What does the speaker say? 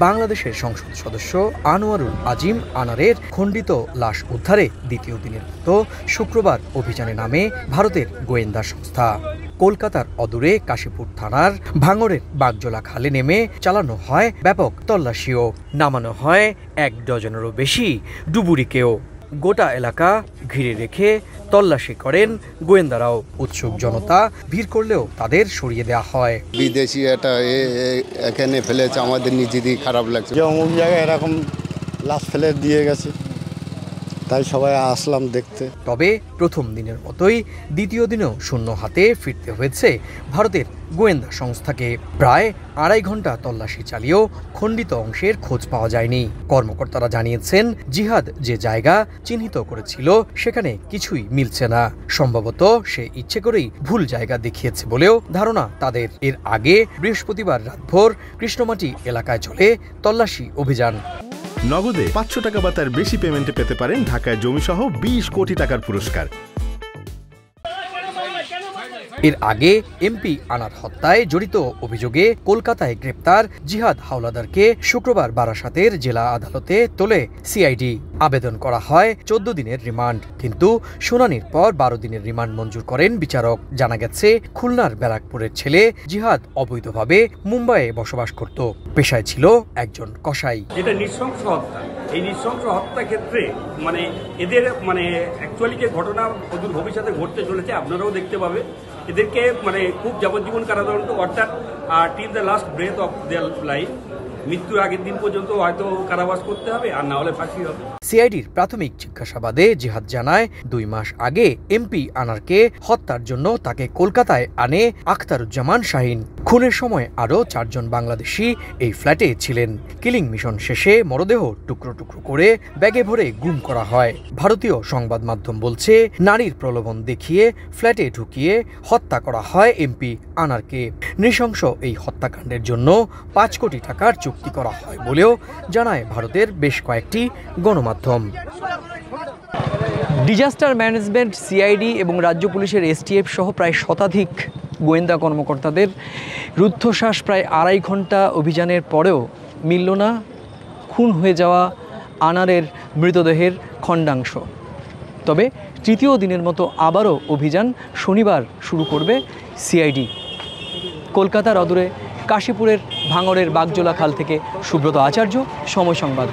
বাংলাদেশের সংসদ সদস্য আনোয়ারুল আজিম আনারের খণ্ডিত লাশ উদ্ধারে দ্বিতীয় দিনের মতো শুক্রবার অভিযানে নামে ভারতের গোয়েন্দা সংস্থা। কলকাতার অদূরে কাশীপুর থানার ভাঙড়ের বাগজোলা খালে নেমে চালানো হয় ব্যাপক তল্লাশিও। নামানো হয় 1 ডজনেরও বেশি ডুবুরিকেও। গোটা এলাকা ঘিরে রেখে তল্লাশি করেন গোয়েন্দারাও। উৎসুক জনতা ভিড় করলেও তাদের সরিয়ে দেওয়া হয়। বিদেশি এটা এখানে ফেলেছে, আমাদের নিজেরই খারাপ লাগছে যে অমুক জায়গায় এরকম লাশ ফেলে দিয়ে গেছে, তাই সবাই আসলাম দেখতে। তবে প্রথম দিনের মতোই দ্বিতীয় দিনেও শূন্য হাতে ফিরতে হয়েছে ভারতের গোয়েন্দা সংস্থাকে। প্রায় 2.5 ঘন্টা তল্লাশি চালিয়েও খণ্ডিত অংশের খোঁজ পাওয়া যায়নি। কর্মকর্তারা জানিয়েছেন, জিহাদ যে জায়গা চিহ্নিত করেছিল সেখানে কিছুই মিলছে না। সম্ভবত সে ইচ্ছে করেই ভুল জায়গা দেখিয়েছে বলেও ধারণা তাদের। এর আগে বৃহস্পতিবার রাতভর কৃষ্ণমাটি এলাকায় চলে তল্লাশি অভিযান। নগদে 500 টাকা বা তার বেশি পেমেন্টে পেতে পারেন ঢাকায় জমিসহ 20 কোটি টাকার পুরস্কার। এর আগে এমপি আনার হত্যায় জড়িত অভিযোগে কলকাতায় গ্রেপ্তার জিহাদ হাওলাদারকে শুক্রবার বারাসাতের জেলা আদালতে তোলে সিআইডি। আবেদন করা হয় 14 দিনের রিমান্ড, কিন্তু শুনানির পর 12 দিনের রিমান্ড মঞ্জুর করেন বিচারক। জানা গেছে, খুলনার ব্যারাকপুরের ছেলে জিহাদ অবৈধভাবে মুম্বাইয়ে বসবাস করত। পেশায় ছিল একজন কসাই। এটা নৃশংস হত্যা। এই নৃশংস হত্যা ক্ষেত্রে এদের অ্যাকচুয়ালি যে ঘটনা অদূর ভবিষ্যতে ঘটতে চলেছে আপনারাও দেখতে পাবে। এদেরকে খুব যাবজ্জীবন কারাদণ্ড, অর্থাৎ till the last breadth of their life, মৃত্যুর আগের দিন পর্যন্ত হয়তো কারাবাস করতে হবে, আর না হলে ফাঁসি হবে। সিআইডির প্রাথমিক জিজ্ঞাসাবাদে জিহাদ জানায়, 2 মাস আগে এমপি আনারকে হত্যার জন্য তাকে কলকাতায় আনে আখতারুজ্জামান শাহিন। খুনের সময় আরও 4 জন বাংলাদেশি এই ফ্ল্যাটে ছিলেন। কিলিং মিশন শেষে মরদেহ টুকরো টুকরো করে ব্যাগে ভরে গুম করা হয়। ভারতীয় সংবাদ মাধ্যম বলছে, নারীর প্রলোভন দেখিয়ে ফ্ল্যাটে ঢুকিয়ে হত্যা করা হয় এমপি আনারকে। নৃশংস এই হত্যাকাণ্ডের জন্য 5 কোটি টাকার চুক্তি করা হয় বলেও জানায় ভারতের বেশ কয়েকটি গণমাধ্যম। ডিজাস্টার ম্যানেজমেন্ট, সিআইডি এবং রাজ্য পুলিশের এসটিএফ সহ প্রায় শতাধিক গোয়েন্দা কর্মকর্তাদের রুদ্ধশ্বাস প্রায় 2.5 ঘন্টা অভিযানের পরেও মিলল না খুন হয়ে যাওয়া আনারের মৃতদেহের খণ্ডাংশ। তবে তৃতীয় দিনের মতো আবারও অভিযান শনিবার শুরু করবে সিআইডি। কলকাতার অদূরে কাশীপুরের ভাঙড়ের বাগজোলা খাল থেকে সুব্রত আচার্য, সময় সংবাদ।